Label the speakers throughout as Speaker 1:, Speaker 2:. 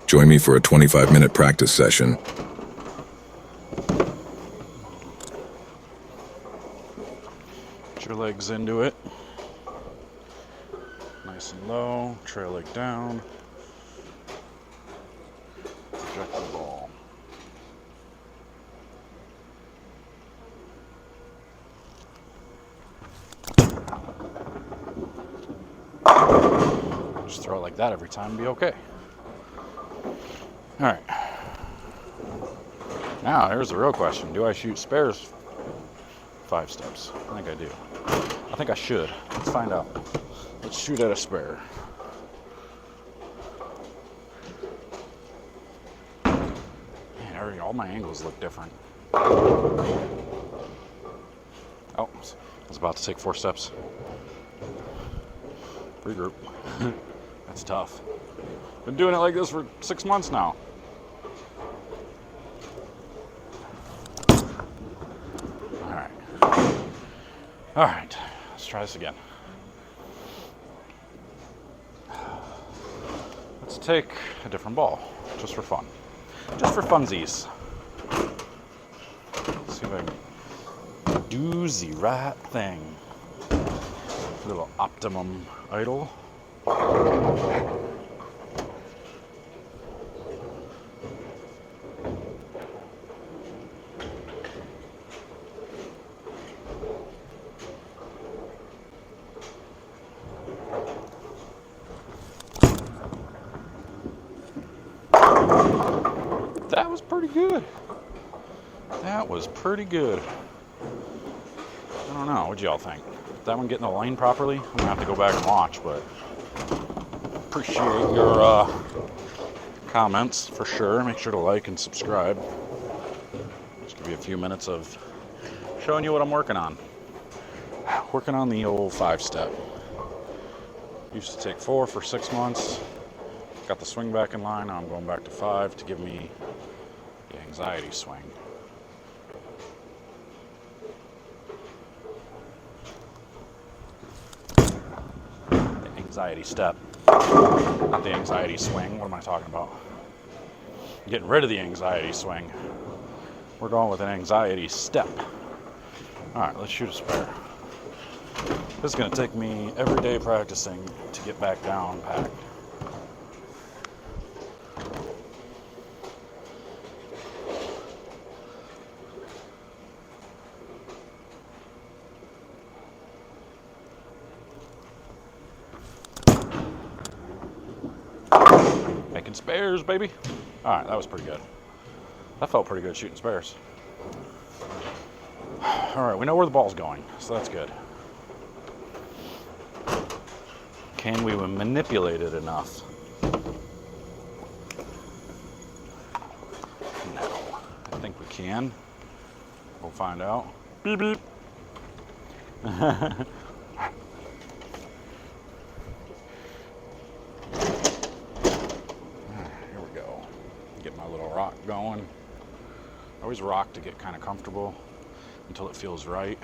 Speaker 1: Join me for a 25-minute practice session.
Speaker 2: Put your legs into it. Nice and low, trail leg down. Project the ball. Just throw it like that every time and be okay. All right. Now, here's the real question. Do I shoot spares 5 steps? I think I do. I think I should. Let's find out. Let's shoot at a spare. Man, all my angles look different. Oh, I was about to take 4 steps. Regroup. That's tough. Been doing it like this for 6 months now. All right, let's try this again. Let's take a different ball, just for fun. Just for funsies. Let's see if I can do the right thing. A little optimum idle. That was pretty good. That was pretty good. I don't know. What'd y'all think? Did that one get in the lane properly? I'm gonna have to go back and watch, but appreciate your comments for sure. Make sure to like and subscribe. Just give you a few minutes of showing you what I'm working on. Working on the old 5-step. Used to take 4 for 6 months. Got the swing back in line. Now I'm going back to 5 to give me the anxiety swing. The anxiety step. Not the anxiety swing. What am I talking about? I'm getting rid of the anxiety swing. We're going with an anxiety step. Alright, let's shoot a spare. This is going to take me every day practicing to get back down packed. Making spares, baby. Alright, that was pretty good. That felt pretty good shooting spares. Alright, we know where the ball's going, so that's good. Can we manipulate it enough? No. I think we can. We'll find out. Beep beep. Here we go. Get my little rock going. I always rock to get kind of comfortable until it feels right.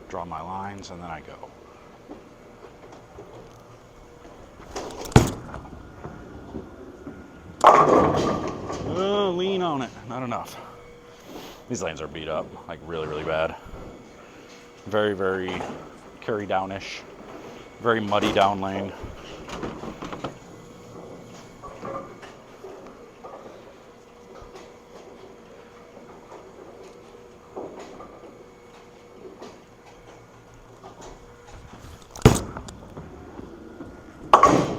Speaker 2: Draw my lines and then I go. Lean on it. Not enough. These lanes are beat up, like really, really bad. Very, very carry down-ish. Very muddy down lane.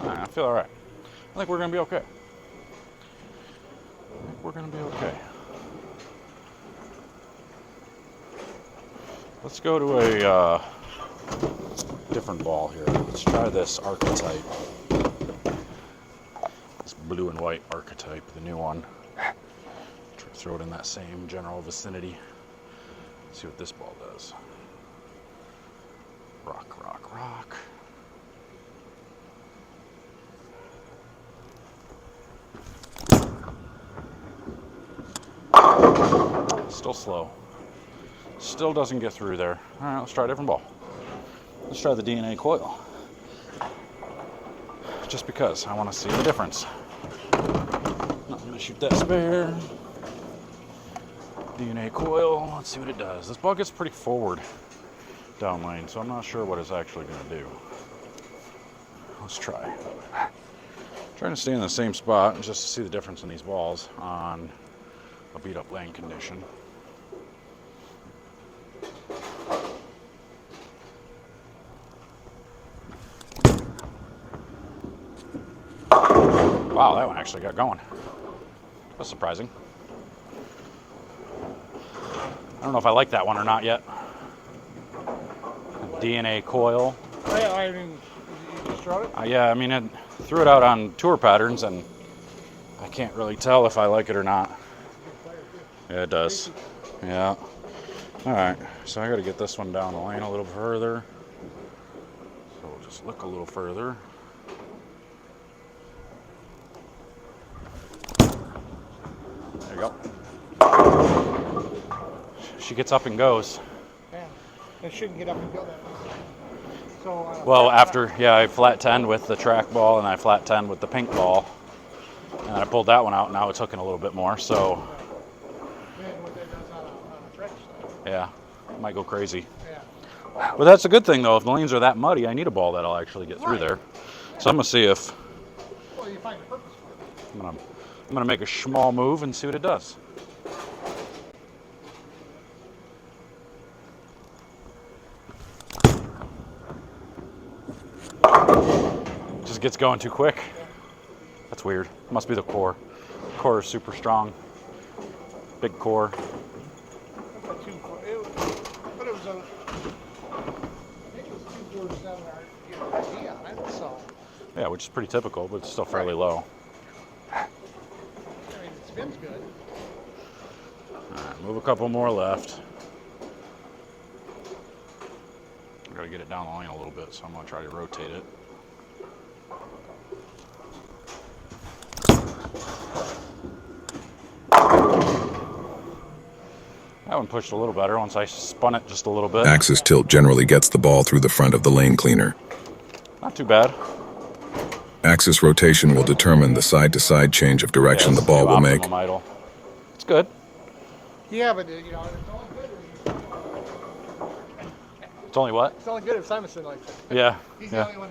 Speaker 2: I feel all right. I think we're gonna be okay. We're gonna be okay. Let's go to a different ball here. Let's try this archetype. This blue and white archetype, the new one. Throw it in that same general vicinity. See what this ball does. Rock, rock, rock. Still slow. Still doesn't get through there. All right, let's try a different ball. Let's try the DNA coil. Just because I want to see the difference. gonna shoot that spare. DNA coil, let's see what it does. This ball gets pretty forward down lane, so I'm not sure what it's actually gonna do. Let's try. Trying to stay in the same spot just to see the difference in these balls on a beat up lane condition. Wow, that one actually got going. That's surprising. I don't know if I like that one or not yet. DNA coil.
Speaker 3: Oh, yeah, I mean, you just throw it?
Speaker 2: Yeah, I mean, I threw it out on tour patterns, and I can't really tell if I like it or not. Yeah, it does. Yeah. All right, so I got to get this one down the lane a little further. So we'll just look a little further. There you go. She gets up and goes.
Speaker 3: Yeah, it shouldn't get up and go that way. So,
Speaker 2: Well, after, yeah, I flat 10 with the track ball and I flat 10 with the pink ball. And I pulled that one out, now it's hooking a little bit more, so.
Speaker 3: what that does on a trench stuff.
Speaker 2: Yeah, it might go crazy.
Speaker 3: Yeah.
Speaker 2: But that's a good thing, though. If the lanes are that muddy, I need a ball that'll actually get through
Speaker 3: Right.
Speaker 2: there. So I'm going to see if.
Speaker 3: Well, you find a purpose for it.
Speaker 2: I'm gonna make a small move and see what it does. Just gets going too quick. That's weird. Must be the core. The core is super strong. Big core.
Speaker 3: But it was a, I think it was 247 RD on it, so.
Speaker 2: Yeah, which is pretty typical, but it's still fairly low.
Speaker 3: I mean, it spins good.
Speaker 2: All right, move a couple more left. I gotta get it down the lane a little bit, so I'm gonna try to rotate it. That one pushed a little better once I spun it just a little bit.
Speaker 1: Axis tilt generally gets the ball through the front of the lane cleaner.
Speaker 2: Not too bad.
Speaker 1: Axis rotation will determine the side-to-side change of direction the ball will make.
Speaker 2: Idle. It's good.
Speaker 3: Yeah, but you know, it's only good.
Speaker 2: It's only what?
Speaker 3: It's only good if Simonson likes it.
Speaker 2: Yeah.
Speaker 3: He's the only one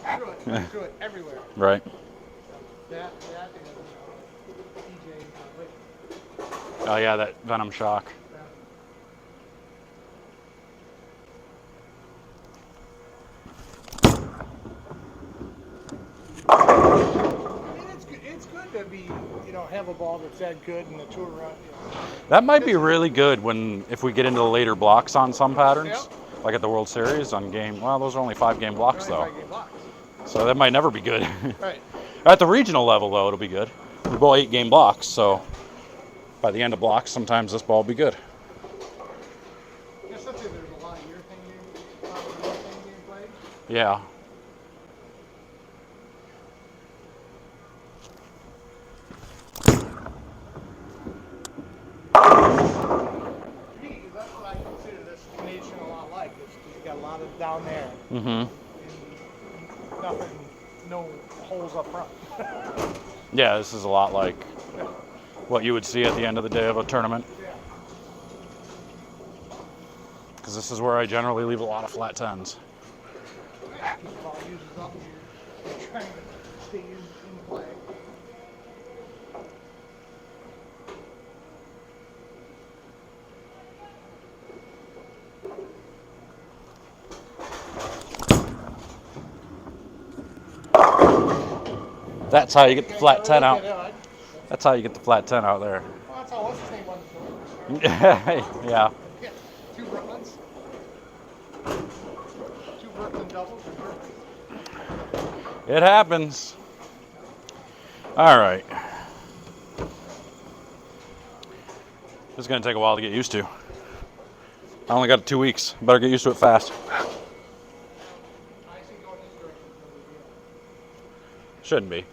Speaker 3: that threw it. He threw it everywhere.
Speaker 2: Right.
Speaker 3: That and DJ.
Speaker 2: Oh yeah, that Venom Shock.
Speaker 3: It's good to be, you know, have a ball that's that good in the tour run. You know.
Speaker 2: That might be really good if we get into the later blocks on some patterns,
Speaker 3: Yep.
Speaker 2: like at the World Series on game. Well, those are only 5-game blocks
Speaker 3: Only
Speaker 2: though,
Speaker 3: 5 game blocks.
Speaker 2: so that might never be good.
Speaker 3: Right.
Speaker 2: At the regional level though, it'll be good. We bowl 8-game blocks, so by the end of blocks, sometimes this ball will be good.
Speaker 3: Especially if there's a lot of urethane being played.
Speaker 2: Yeah.
Speaker 3: To me, that's what I consider this nation a lot like. You got a lot of down there.
Speaker 2: Mm-hmm.
Speaker 3: And nothing, no holes up front.
Speaker 2: Yeah, this is a lot like what you would see at the end of the day of a tournament.
Speaker 3: Yeah.
Speaker 2: Because this is where I generally leave a lot of flat 10s.
Speaker 3: Keep the ball uses up and you're trying to stay in play.
Speaker 2: That's how you get the flat 10 out. That's how you get the flat 10 out there.
Speaker 3: Well, that's how what's his name wanted to do it.
Speaker 2: Yeah.
Speaker 3: Yeah, 2 Brooklyns. 2 Brooklyn doubles.
Speaker 2: It happens. All right. This is going to take a while to get used to. I only got 2 weeks. Better get used to it fast. Shouldn't be.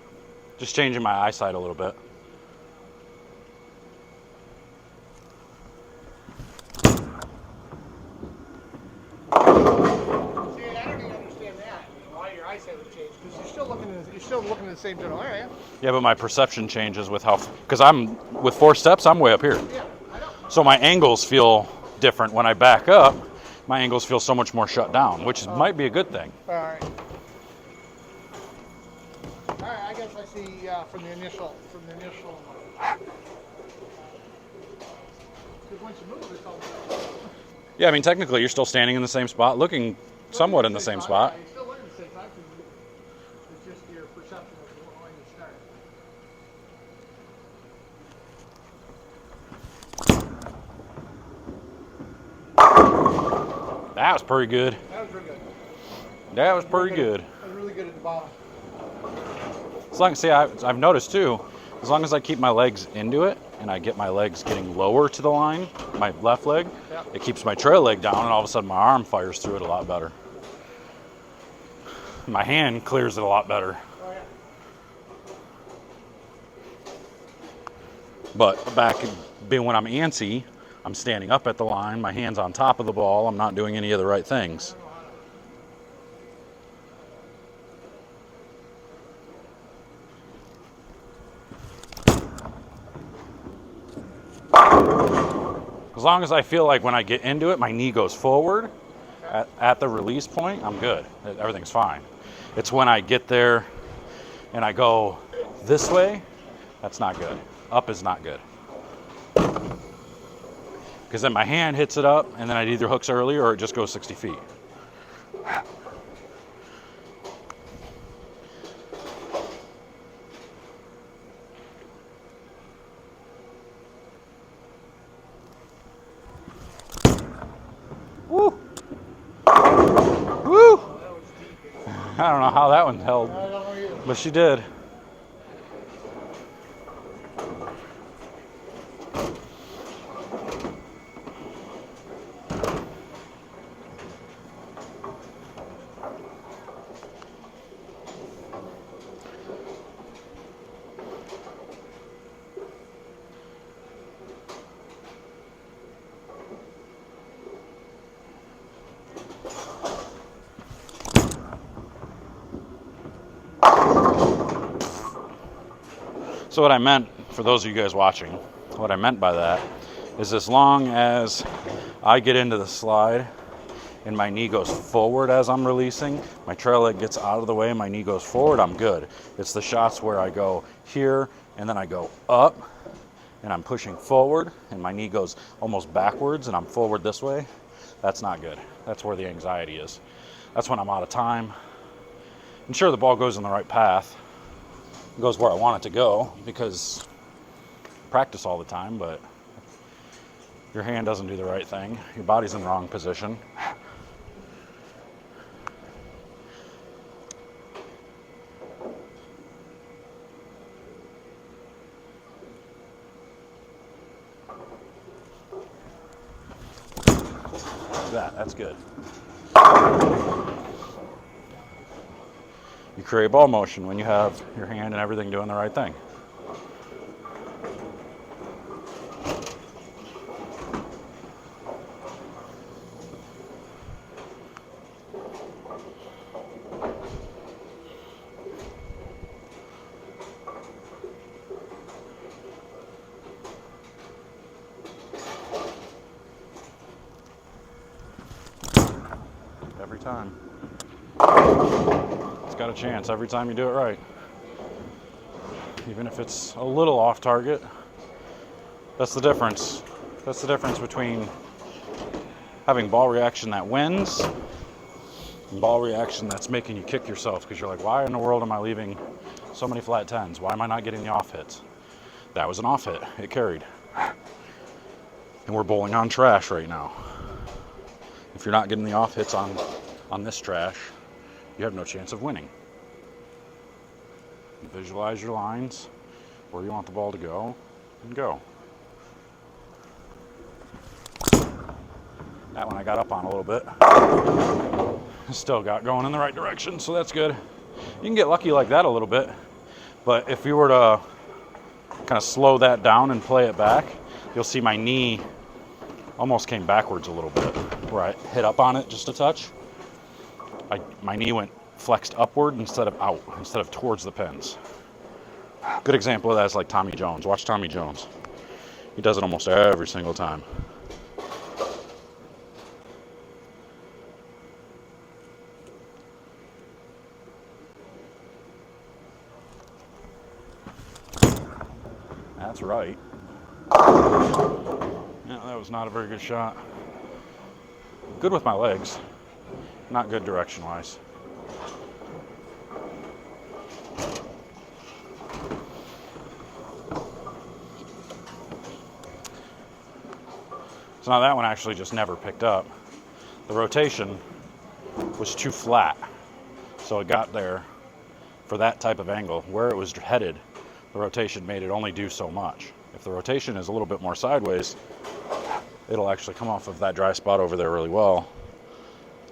Speaker 2: Just changing my eyesight a little bit.
Speaker 3: See, I don't even understand that. Why your eyesight would change? Because you're still looking at, you're still looking at the same general area.
Speaker 2: Yeah, but my perception changes with how, because I'm, with 4 steps, I'm way up here.
Speaker 3: Yeah, I know.
Speaker 2: So my angles feel different. When I back up, my angles feel so much more shut down, which might be a good thing.
Speaker 3: All right. All right, I guess I see from the initial. Because once you move, it's all good.
Speaker 2: Yeah, I mean, technically, you're still standing in the same spot, looking somewhat in the same spot.
Speaker 3: Yeah, you're still looking at the same spot. It's just your perception of when you start.
Speaker 2: That was pretty good.
Speaker 3: That was really good.
Speaker 2: That was pretty good.
Speaker 3: That was really good at the bottom.
Speaker 2: As long as, see, I've noticed too, as long as I keep my legs into it and I get my legs getting lower to the line, my left leg,
Speaker 3: Yep.
Speaker 2: it keeps my trail leg down, and all of a sudden my arm fires through it a lot better. My hand clears it a lot better.
Speaker 3: Oh, yeah.
Speaker 2: But back being when I'm antsy, I'm standing up at the line, my hand's on top of the ball, I'm not doing any of the right things. As long as I feel like when I get into it, my knee goes forward at the release point, I'm good. Everything's fine. It's when I get there and I go this way, that's not good. Up is not good. Because then my hand hits it up, and then it either hooks early or it just goes 60 feet. Woo! Woo! I don't know how that one held,
Speaker 3: I don't know either.
Speaker 2: but she did. So what I meant, for those of you guys watching, what I meant by that is as long as I get into the slide and my knee goes forward as I'm releasing, my trail leg gets out of the way and my knee goes forward, I'm good. It's the shots where I go here and then I go up and I'm pushing forward and my knee goes almost backwards and I'm forward this way. That's not good. That's where the anxiety is. That's when I'm out of time. I'm sure the ball goes in the right path. It goes where I want it to go because I practice all the time, but your hand doesn't do the right thing. Your body's in the wrong position. Like that's good. You create ball motion when you have your hand and everything doing the right thing. Every time. It's got a chance every time you do it right. Even if it's a little off target. That's the difference. That's the difference between having ball reaction that wins and ball reaction that's making you kick yourself because you're like, why in the world am I leaving so many flat 10s? Why am I not getting the off hits? That was an off hit. It carried. And we're bowling on trash right now. If you're not getting the off hits on this trash, you have no chance of winning. Visualize your lines, where you want the ball to go, and go. That one I got up on a little bit. Still got going in the right direction, so that's good. You can get lucky like that a little bit, but if you were to kind of slow that down and play it back, you'll see my knee almost came backwards a little bit, where I hit up on it just a touch. My knee went flexed upward instead of out, instead of towards the pins. Good example of that is like Tommy Jones. Watch Tommy Jones. He does it almost every single time. That's right. Yeah, that was not a very good shot. Good with my legs. Not good direction-wise. So now that one actually just never picked up. The rotation was too flat. So it got there for that type of angle. Where it was headed, the rotation made it only do so much. If the rotation is a little bit more sideways, it'll actually come off of that dry spot over there really well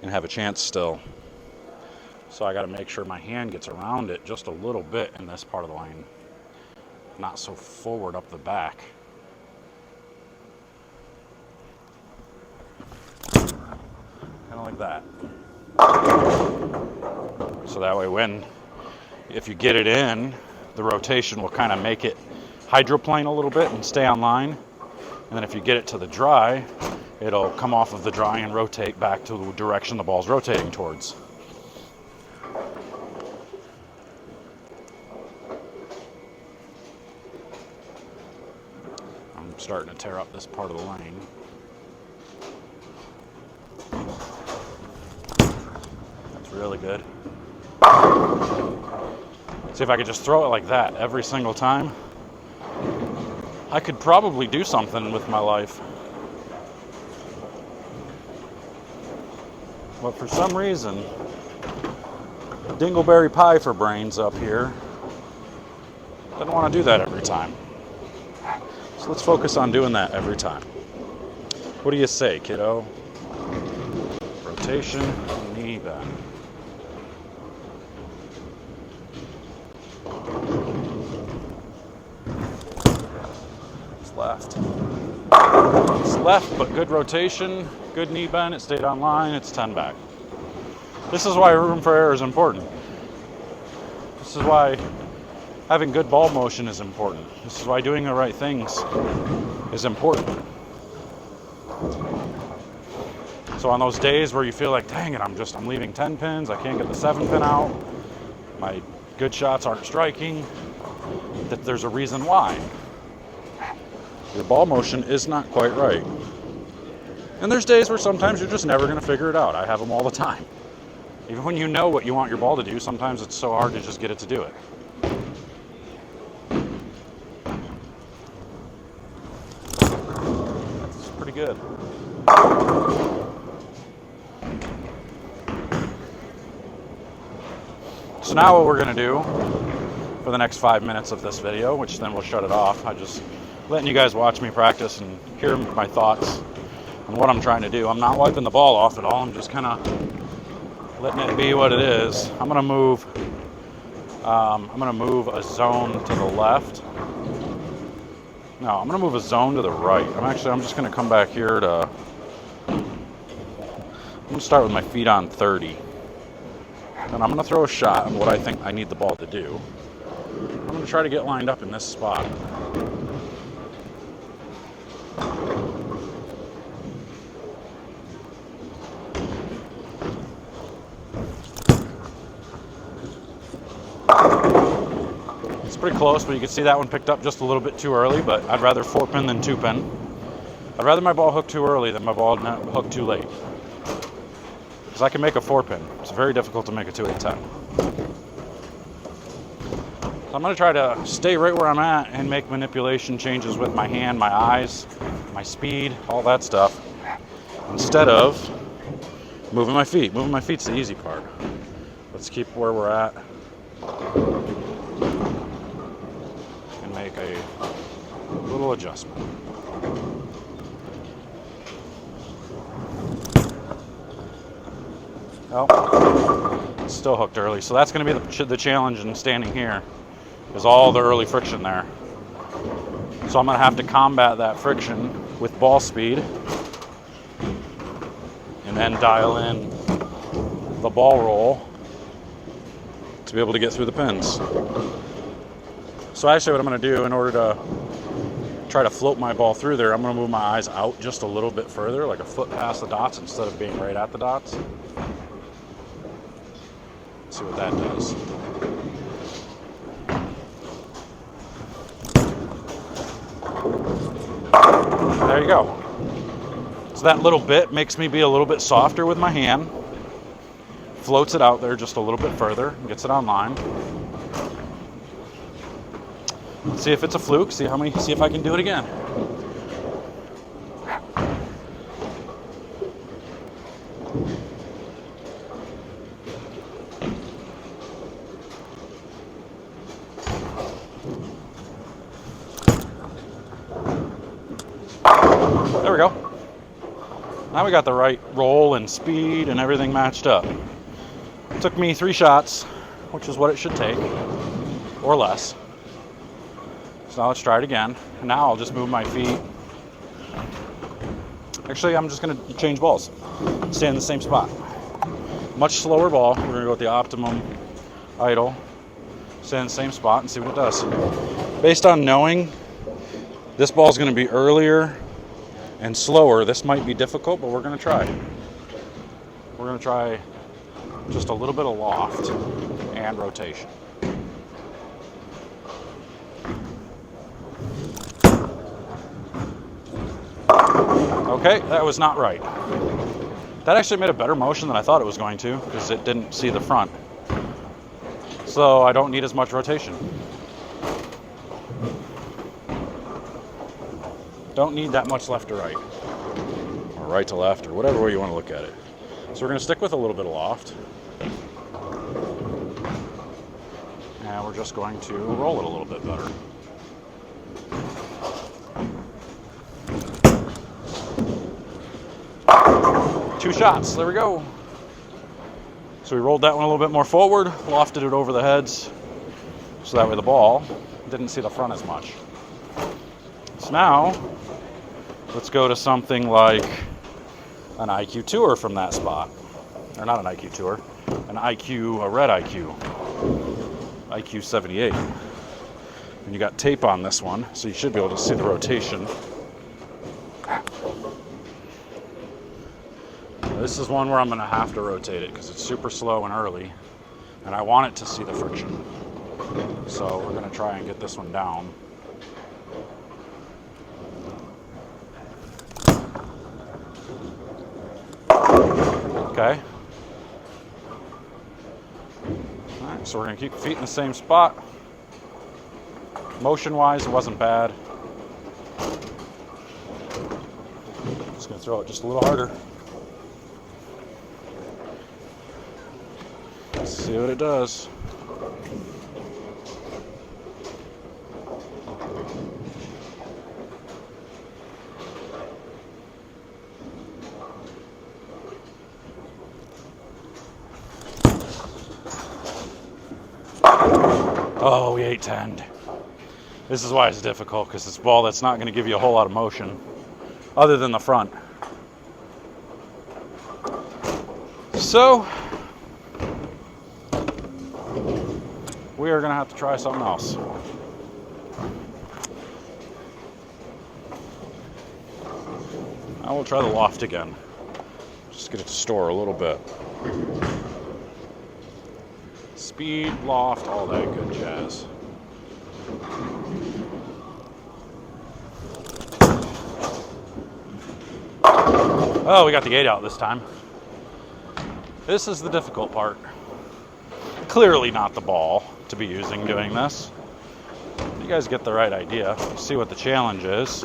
Speaker 2: and have a chance still. So I got to make sure my hand gets around it just a little bit in this part of the lane, not so forward up the back. Kind of like that. So that way if you get it in, the rotation will kind of make it hydroplane a little bit and stay on line. And then if you get it to the dry, it'll come off of the dry and rotate back to the direction the ball's rotating towards. I'm starting to tear up this part of the lane. That's really good. See, if I could just throw it like that every single time, I could probably do something with my life. But for some reason, Dingleberry Pie for brains up here doesn't want to do that every time. So let's focus on doing that every time. What do you say, kiddo? Rotation, knee bend. Left. It's left, but good rotation, good knee bend. It stayed on line. It's 10 back. This is why room for error is important. This is why having good ball motion is important. This is why doing the right things is important. So on those days where you feel like, dang it, I'm leaving 10 pins, I can't get the 7 pin out, my good shots aren't striking, that there's a reason why. Your ball motion is not quite right. And there's days where sometimes you're just never going to figure it out. I have them all the time. Even when you know what you want your ball to do, sometimes it's so hard to just get it to do it. That's pretty good. So now what we're going to do for the next 5 minutes of this video, which then we'll shut it off. I just letting you guys watch me practice and hear my thoughts on what I'm trying to do. I'm not wiping the ball off at all. I'm just kind of letting it be what it is. I'm gonna move a zone to the left. No, I'm gonna move a zone to the right. I'm just gonna come back here to. I'm gonna start with my feet on 30, and I'm gonna throw a shot on what I think I need the ball to do. I'm gonna try to get lined up in this spot. Pretty close, but you can see that one picked up just a little bit too early, but I'd rather 4-pin than 2-pin. I'd rather my ball hook too early than my ball not hook too late. Because I can make a 4-pin. It's very difficult to make a 2-8-10. So I'm going to try to stay right where I'm at and make manipulation changes with my hand, my eyes, my speed, all that stuff, instead of moving my feet. Moving my feet's the easy part. Let's keep where we're at. Make a little adjustment. Oh, it's still hooked early. So that's going to be the challenge in standing here, is all the early friction there. So I'm going to have to combat that friction with ball speed and then dial in the ball roll to be able to get through the pins. So actually what I'm going to do in order to try to float my ball through there, I'm going to move my eyes out just a little bit further, like a foot past the dots instead of being right at the dots. See what that does. There you go. So that little bit makes me be a little bit softer with my hand. Floats it out there just a little bit further and gets it on line. See if it's a fluke, see if I can do it again. There we go. Now we got the right roll and speed and everything matched up. It took me 3 shots, which is what it should take, or less. So now let's try it again. And now I'll just move my feet. Actually, I'm just going to change balls. Stay in the same spot. Much slower ball. We're going to go with the optimum idle. Stay in the same spot and see what it does. Based on knowing this ball is going to be earlier and slower, this might be difficult, but we're going to try. We're going to try just a little bit of loft and rotation. Okay, that was not right. That actually made a better motion than I thought it was going to, because it didn't see the front. So I don't need as much rotation. Don't need that much left to right, or right to left, or whatever way you want to look at it. So we're going to stick with a little bit of loft. And we're just going to roll it a little bit better. Two shots, there we go. So we rolled that one a little bit more forward, lofted it over the heads, so that way the ball didn't see the front as much. So now, let's go to something like an IQ Tour from that spot. Or not an IQ Tour, a red IQ. IQ 78. And you got tape on this one, so you should be able to see the rotation. This is one where I'm going to have to rotate it because it's super slow and early, and I want it to see the friction. So we're going to try and get this one down. Okay. All right, so we're going to keep feet in the same spot. Motion-wise, it wasn't bad. Just going to throw it just a little harder. See what it does. Oh, we 8-10'd. This is why it's difficult, because it's a ball that's not going to give you a whole lot of motion other than the front. So we are going to have to try something else. I will try the loft again. Just get it to store a little bit. Speed, loft, all that good jazz. Oh, we got the gate out this time. This is the difficult part. Clearly not the ball to be using doing this. You guys get the right idea. You see what the challenge is.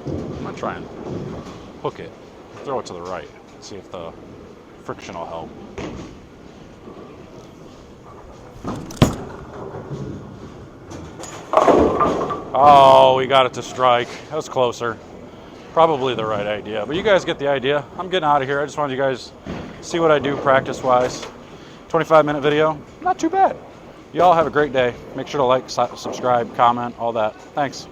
Speaker 2: I'm gonna try and hook it, throw it to the right, see if the friction will help. Oh, we got it to strike. That was closer. Probably the right idea, but you guys get the idea. I'm getting out of here. I just wanted you guys to see what I do practice-wise. 25-minute video, not too bad. Y'all have a great day. Make sure to like, subscribe, comment, all that. Thanks.